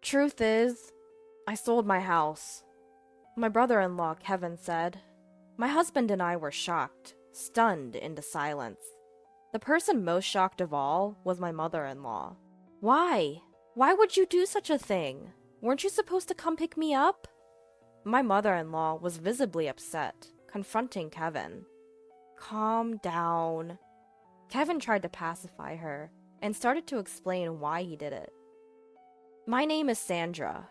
Truth is, I sold my house. My brother-in-law, Kevin, said. My husband and I were shocked, stunned into silence. The person most shocked of all was my mother-in-law. Why? Why would you do such a thing? Weren't you supposed to come pick me up? My mother-in-law was visibly upset, confronting Kevin. Calm down. Kevin tried to pacify her and started to explain why he did it. My name is Sandra.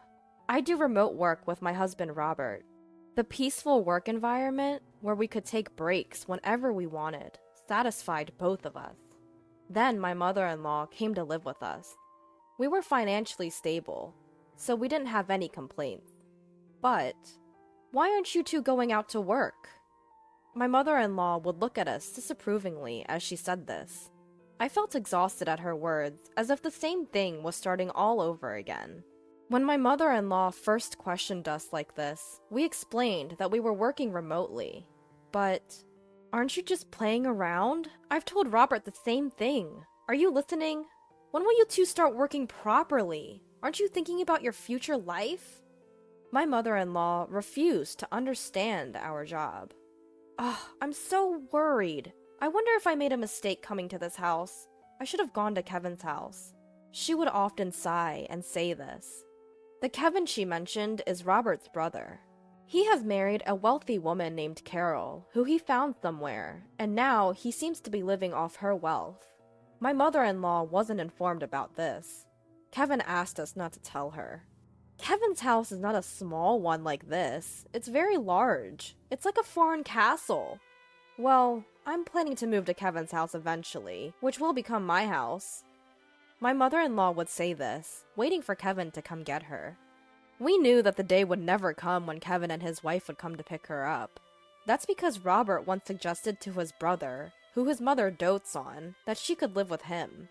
I do remote work with my husband Robert. The peaceful work environment where we could take breaks whenever we wanted satisfied both of us. Then my mother-in-law came to live with us. We were financially stable, so we didn't have any complaints. But why aren't you two going out to work? My mother-in-law would look at us disapprovingly as she said this. I felt exhausted at her words, as if the same thing was starting all over again. When my mother-in-law first questioned us like this, we explained that we were working remotely. But, aren't you just playing around? I've told Robert the same thing. Are you listening? When will you two start working properly? Aren't you thinking about your future life? My mother-in-law refused to understand our job. I'm so worried. I wonder if I made a mistake coming to this house. I should have gone to Kevin's house. She would often sigh and say this. The Kevin she mentioned is Robert's brother. He has married a wealthy woman named Carol, who he found somewhere, and now he seems to be living off her wealth. My mother-in-law wasn't informed about this. Kevin asked us not to tell her. Kevin's house is not a small one like this. It's very large. It's like a foreign castle. Well, I'm planning to move to Kevin's house eventually, which will become my house. My mother-in-law would say this, waiting for Kevin to come get her. We knew that the day would never come when Kevin and his wife would come to pick her up. That's because Robert once suggested to his brother, who his mother dotes on, that she could live with him.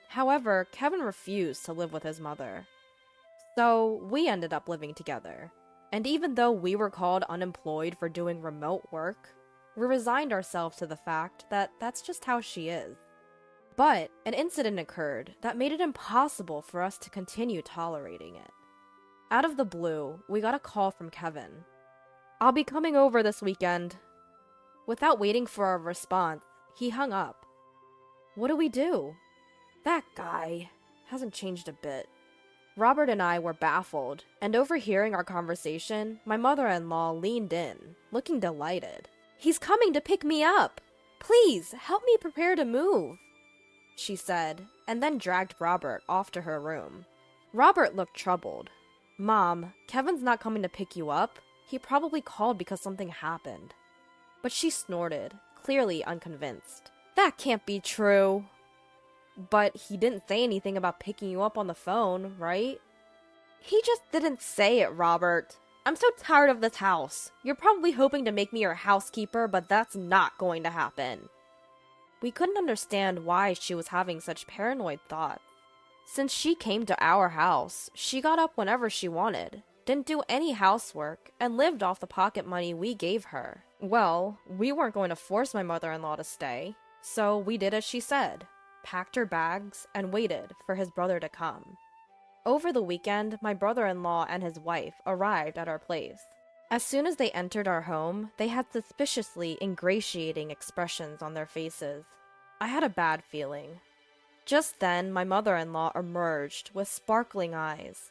However, Kevin refused to live with his mother. So, we ended up living together. And even though we were called unemployed for doing remote work, we resigned ourselves to the fact that that's just how she is. But an incident occurred that made it impossible for us to continue tolerating it. Out of the blue, we got a call from Kevin. I'll be coming over this weekend. Without waiting for a response, he hung up. What do we do? That guy hasn't changed a bit. Robert and I were baffled, and overhearing our conversation, my mother-in-law leaned in, looking delighted. He's coming to pick me up! Please, help me prepare to move, she said, and then dragged Robert off to her room. Robert looked troubled. Mom, Kevin's not coming to pick you up. He probably called because something happened. But she snorted, clearly unconvinced. That can't be true. But he didn't say anything about picking you up on the phone, right? He just didn't say it, Robert. I'm so tired of this house. You're probably hoping to make me your housekeeper, but that's not going to happen. We couldn't understand why she was having such paranoid thoughts. Since she came to our house, she got up whenever she wanted, didn't do any housework, and lived off the pocket money we gave her. Well, we weren't going to force my mother-in-law to stay, so we did as she said. Packed her bags, and waited for his brother to come. Over the weekend, my brother-in-law and his wife arrived at our place. As soon as they entered our home, they had suspiciously ingratiating expressions on their faces. I had a bad feeling. Just then, my mother-in-law emerged with sparkling eyes.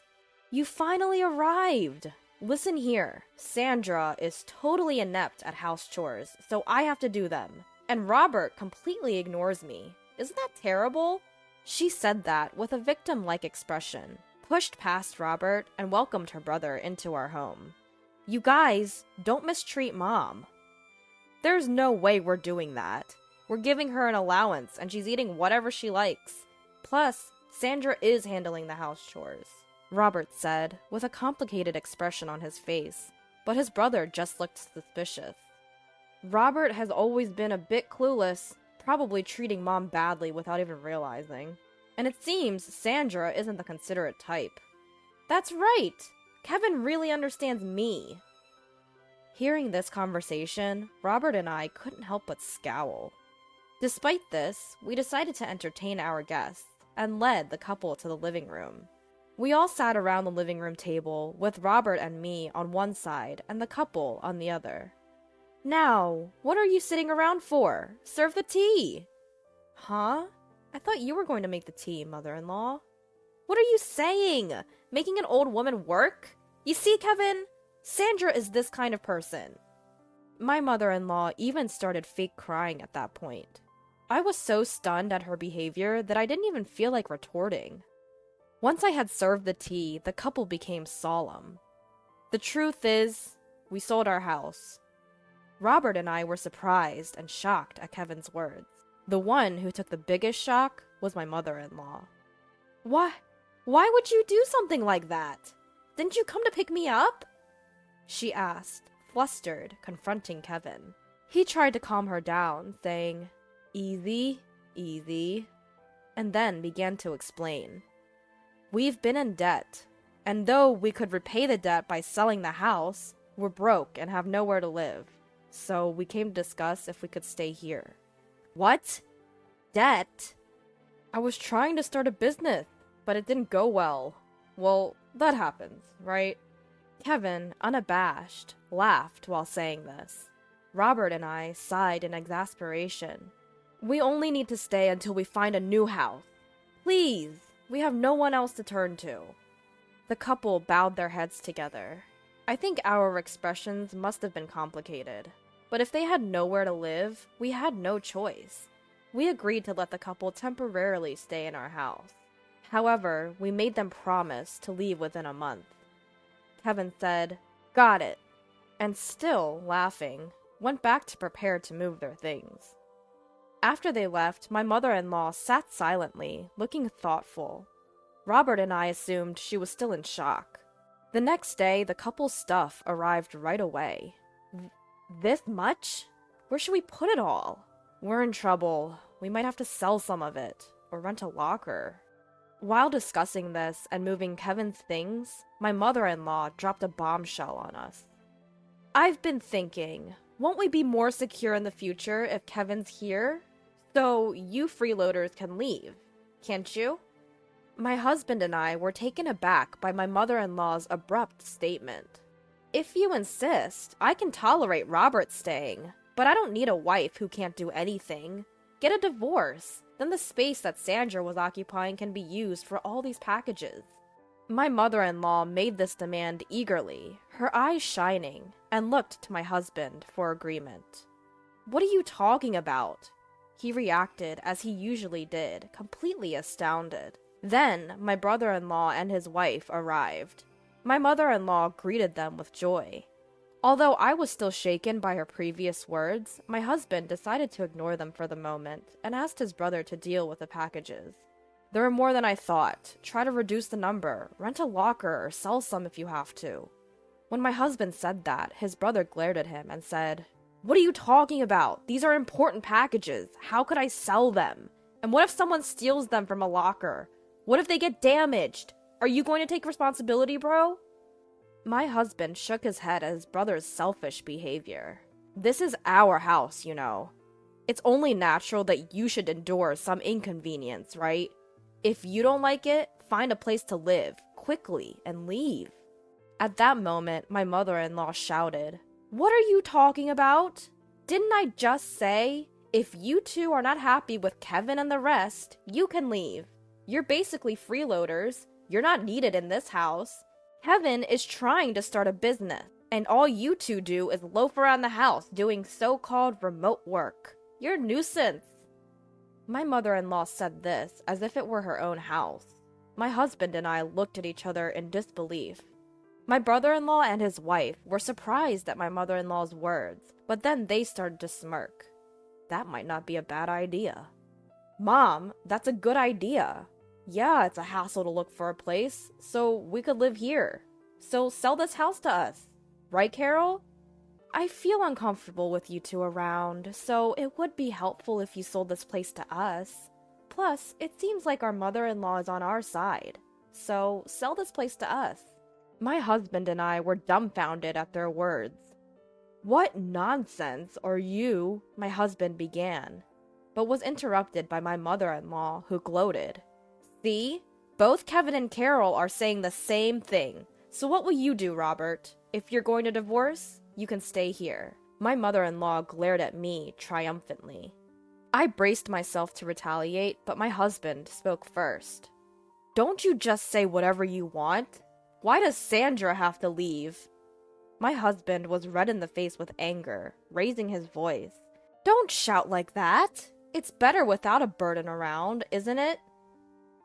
You finally arrived! Listen here, Sandra is totally inept at house chores, so I have to do them. And Robert completely ignores me. Isn't that terrible? She said that with a victim-like expression, pushed past Robert, and welcomed her brother into our home. You guys, don't mistreat Mom. There's no way we're doing that. We're giving her an allowance, and she's eating whatever she likes. Plus, Sandra is handling the house chores, Robert said, with a complicated expression on his face, but his brother just looked suspicious. Robert has always been a bit clueless, probably treating Mom badly without even realizing. And it seems Sandra isn't the considerate type. That's right! Kevin really understands me. Hearing this conversation, Robert and I couldn't help but scowl. Despite this, we decided to entertain our guests, and led the couple to the living room. We all sat around the living room table, with Robert and me on one side and the couple on the other. "Now, what are you sitting around for? Serve the tea!" "Huh? I thought you were going to make the tea, mother-in-law." "What are you saying? Making an old woman work? You see, Kevin? Sandra is this kind of person." My mother-in-law even started fake crying at that point. I was so stunned at her behavior that I didn't even feel like retorting. Once I had served the tea, the couple became solemn. The truth is, we sold our house. Robert and I were surprised and shocked at Kevin's words. The one who took the biggest shock was my mother-in-law. Why would you do something like that? Didn't you come to pick me up?" she asked, flustered, confronting Kevin. He tried to calm her down, saying, "Easy, easy," and then began to explain. "We've been in debt, and though we could repay the debt by selling the house, we're broke and have nowhere to live. So we came to discuss if we could stay here." "What? Debt?" "I was trying to start a business, but it didn't go well. Well, that happens, right?" Kevin, unabashed, laughed while saying this. Robert and I sighed in exasperation. "We only need to stay until we find a new house. Please, we have no one else to turn to." The couple bowed their heads together. I think our expressions must have been complicated. But if they had nowhere to live, we had no choice. We agreed to let the couple temporarily stay in our house. However, we made them promise to leave within a month. Kevin said, "Got it," and still laughing, went back to prepare to move their things. After they left, my mother-in-law sat silently, looking thoughtful. Robert and I assumed she was still in shock. The next day, the couple's stuff arrived right away. "This much? Where should we put it all?" "We're in trouble. We might have to sell some of it, or rent a locker." While discussing this and moving Kevin's things, my mother-in-law dropped a bombshell on us. "I've been thinking, won't we be more secure in the future if Kevin's here? So you freeloaders can leave, can't you?" My husband and I were taken aback by my mother-in-law's abrupt statement. "If you insist, I can tolerate Robert staying, but I don't need a wife who can't do anything. Get a divorce, then the space that Sandra was occupying can be used for all these packages." My mother-in-law made this demand eagerly, her eyes shining, and looked to my husband for agreement. "What are you talking about?" He reacted as he usually did, completely astounded. Then, my brother-in-law and his wife arrived. My mother-in-law greeted them with joy. Although I was still shaken by her previous words, my husband decided to ignore them for the moment and asked his brother to deal with the packages. "There are more than I thought. Try to reduce the number, rent a locker, or sell some if you have to." When my husband said that, his brother glared at him and said, "What are you talking about? These are important packages. How could I sell them? And what if someone steals them from a locker? What if they get damaged? Are you going to take responsibility, bro?" My husband shook his head at his brother's selfish behavior. "This is our house, you know. It's only natural that you should endure some inconvenience, right? If you don't like it, find a place to live, quickly, and leave." At that moment, my mother-in-law shouted, "What are you talking about? Didn't I just say, if you two are not happy with Kevin and the rest, you can leave? You're basically freeloaders. You're not needed in this house. Kevin is trying to start a business, and all you two do is loaf around the house doing so-called remote work. You're a nuisance." My mother-in-law said this as if it were her own house. My husband and I looked at each other in disbelief. My brother-in-law and his wife were surprised at my mother-in-law's words, but then they started to smirk. That might not be a bad idea. "Mom, that's a good idea. Yeah, it's a hassle to look for a place, so we could live here. So sell this house to us. Right, Carol? I feel uncomfortable with you two around, so it would be helpful if you sold this place to us. Plus, it seems like our mother-in-law is on our side. So sell this place to us." My husband and I were dumbfounded at their words. "What nonsense are you?" my husband began, but was interrupted by my mother-in-law, who gloated. "See? Both Kevin and Carol are saying the same thing. So what will you do, Robert? If you're going to divorce, you can stay here. My mother-in-law glared at me triumphantly. I braced myself to retaliate, but my husband spoke first. Don't you just say whatever you want? Why does Sandra have to leave? My husband was red in the face with anger, raising his voice. Don't shout like that. It's better without a burden around, isn't it?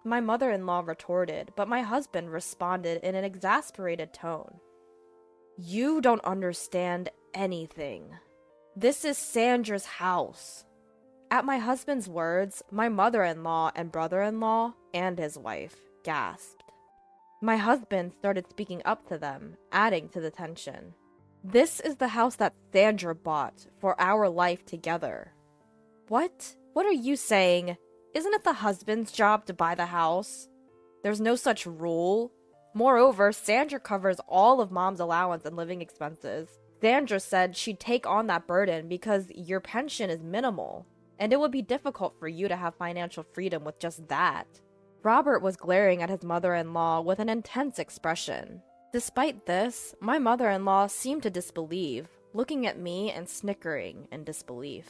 My mother-in-law retorted, but my husband responded in an exasperated tone. You don't understand anything. This is Sandra's house. At my husband's words, my mother-in-law and brother-in-law and his wife gasped. My husband started speaking up to them, adding to the tension. This is the house that Sandra bought for our life together. What? What are you saying? Isn't it the husband's job to buy the house? There's no such rule. Moreover, Sandra covers all of Mom's allowance and living expenses. Sandra said she'd take on that burden because your pension is minimal, and it would be difficult for you to have financial freedom with just that. Robert was glaring at his mother-in-law with an intense expression. Despite this, my mother-in-law seemed to disbelieve, looking at me and snickering in disbelief.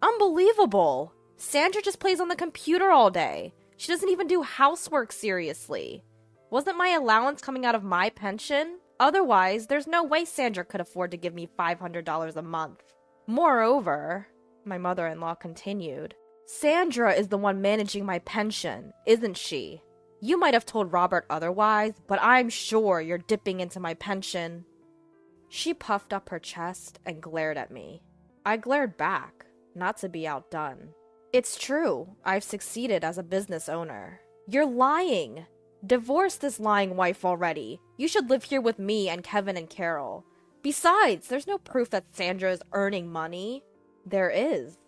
Unbelievable! Sandra just plays on the computer all day. She doesn't even do housework seriously. Wasn't my allowance coming out of my pension? Otherwise, there's no way Sandra could afford to give me $500 a month. Moreover, my mother-in-law continued, Sandra is the one managing my pension, isn't she? You might have told Robert otherwise, but I'm sure you're dipping into my pension. She puffed up her chest and glared at me. I glared back, not to be outdone. It's true, I've succeeded as a business owner. You're lying. Divorce this lying wife already. You should live here with me and Kevin and Carol. Besides, there's no proof that Sandra is earning money. There is.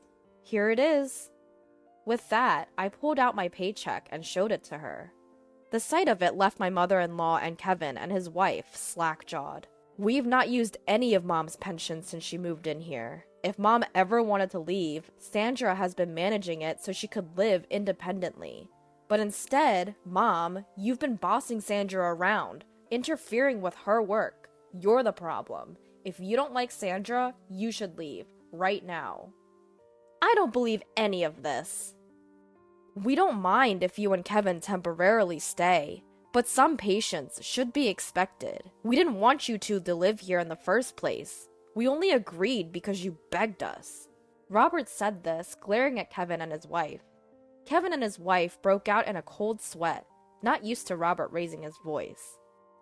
Here it is. With that, I pulled out my paycheck and showed it to her. The sight of it left my mother-in-law and Kevin and his wife slack-jawed. We've not used any of Mom's pension since she moved in here. If Mom ever wanted to leave, Sandra has been managing it so she could live independently. But instead, Mom, you've been bossing Sandra around, interfering with her work. You're the problem. If you don't like Sandra, you should leave, right now. I don't believe any of this. We don't mind if you and Kevin temporarily stay, but some patience should be expected. We didn't want you two to live here in the first place. We only agreed because you begged us. Robert said this, glaring at Kevin and his wife. Kevin and his wife broke out in a cold sweat, not used to Robert raising his voice.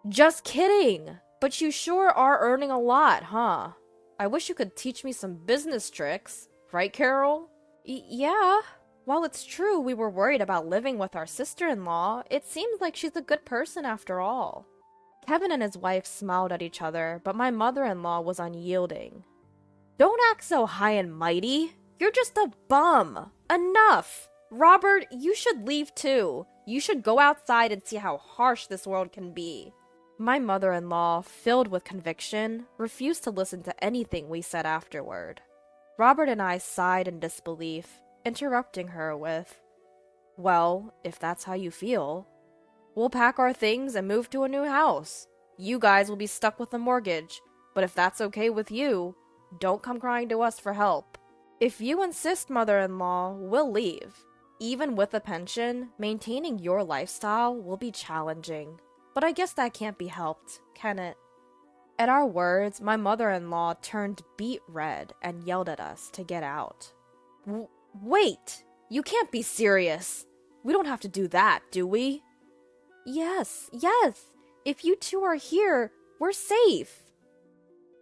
Just kidding! But you sure are earning a lot, huh? I wish you could teach me some business tricks. Right, Carol? Yeah. While it's true we were worried about living with our sister-in-law, it seems like she's a good person after all. Kevin and his wife smiled at each other, but my mother-in-law was unyielding. Don't act so high and mighty. You're just a bum. Enough. Robert, you should leave too. You should go outside and see how harsh this world can be. My mother-in-law, filled with conviction, refused to listen to anything we said afterward. Robert and I sighed in disbelief, interrupting her with, well, if that's how you feel, we'll pack our things and move to a new house. You guys will be stuck with a mortgage, but if that's okay with you, don't come crying to us for help. If you insist, mother-in-law, we'll leave. Even with a pension, maintaining your lifestyle will be challenging. But I guess that can't be helped, can it? At our words, my mother-in-law turned beet red and yelled at us to get out. Wait! You can't be serious! We don't have to do that, do we? Yes. If you two are here, we're safe.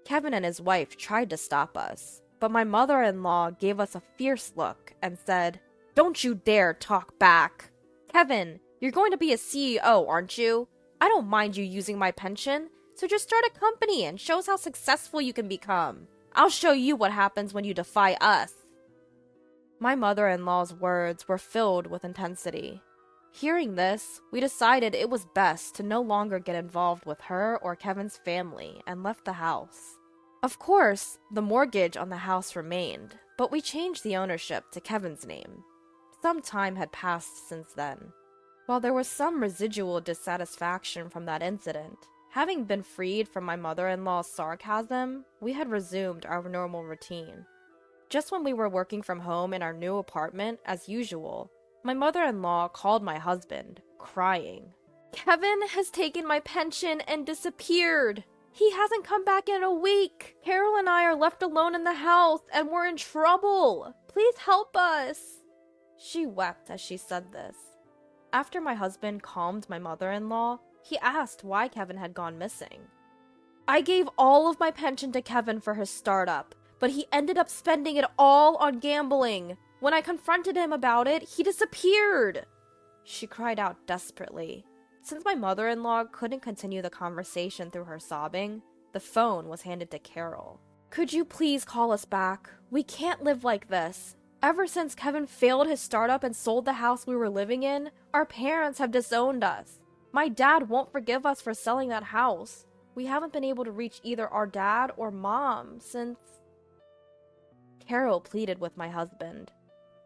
Kevin and his wife tried to stop us, but my mother-in-law gave us a fierce look and said, Don't you dare talk back. Kevin, you're going to be a CEO, aren't you? I don't mind you using my pension, so just start a company and show us how successful you can become. I'll show you what happens when you defy us. My mother-in-law's words were filled with intensity. Hearing this, we decided it was best to no longer get involved with her or Kevin's family and left the house. Of course, the mortgage on the house remained, but we changed the ownership to Kevin's name. Some time had passed since then. While there was some residual dissatisfaction from that incident, having been freed from my mother-in-law's sarcasm, we had resumed our normal routine. Just when we were working from home in our new apartment, as usual, my mother-in-law called my husband, crying. "Kevin has taken my pension and disappeared! He hasn't come back in a week! Carol and I are left alone in the house, and we're in trouble! Please help us!" She wept as she said this. After my husband calmed my mother-in-law, he asked why Kevin had gone missing. "I gave all of my pension to Kevin for his startup, but he ended up spending it all on gambling. When I confronted him about it, he disappeared!" She cried out desperately. Since my mother-in-law couldn't continue the conversation through her sobbing, the phone was handed to Carol. "Could you please call us back? We can't live like this. Ever since Kevin failed his startup and sold the house we were living in, our parents have disowned us. My dad won't forgive us for selling that house. We haven't been able to reach either our dad or mom since..." Carol pleaded with my husband.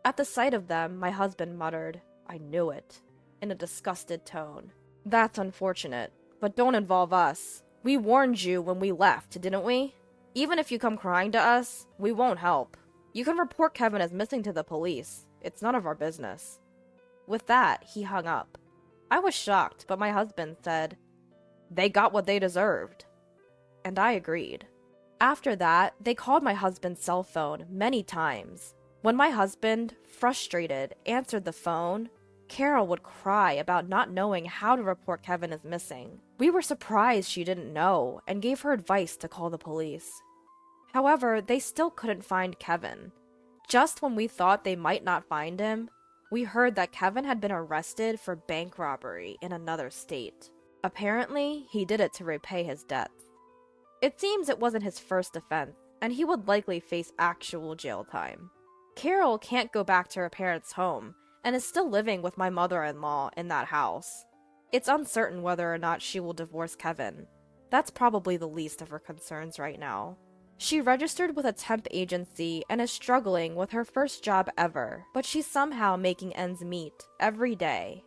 At the sight of them, my husband muttered, "I knew it," in a disgusted tone. "That's unfortunate, but don't involve us. We warned you when we left, didn't we? Even if you come crying to us, we won't help. You can report Kevin as missing to the police. It's none of our business." With that, he hung up. I was shocked, but my husband said, "They got what they deserved." And I agreed. After that, they called my husband's cell phone many times. When my husband, frustrated, answered the phone, Carol would cry about not knowing how to report Kevin as missing. We were surprised she didn't know and gave her advice to call the police. However, they still couldn't find Kevin. Just when we thought they might not find him, we heard that Kevin had been arrested for bank robbery in another state. Apparently, he did it to repay his debts. It seems it wasn't his first offense, and he would likely face actual jail time. Carol can't go back to her parents' home, and is still living with my mother-in-law in that house. It's uncertain whether or not she will divorce Kevin. That's probably the least of her concerns right now. She registered with a temp agency and is struggling with her first job ever, but she's somehow making ends meet every day.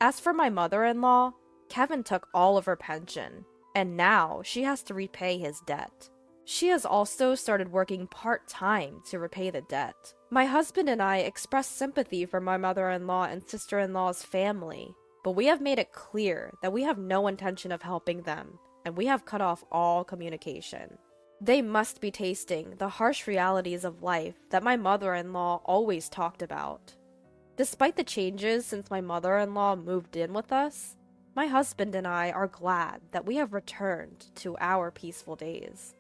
As for my mother-in-law, Kevin took all of her pension, and now she has to repay his debt. She has also started working part-time to repay the debt. My husband and I expressed sympathy for my mother-in-law and sister-in-law's family, but we have made it clear that we have no intention of helping them, and we have cut off all communication. They must be tasting the harsh realities of life that my mother-in-law always talked about. Despite the changes since my mother-in-law moved in with us, my husband and I are glad that we have returned to our peaceful days.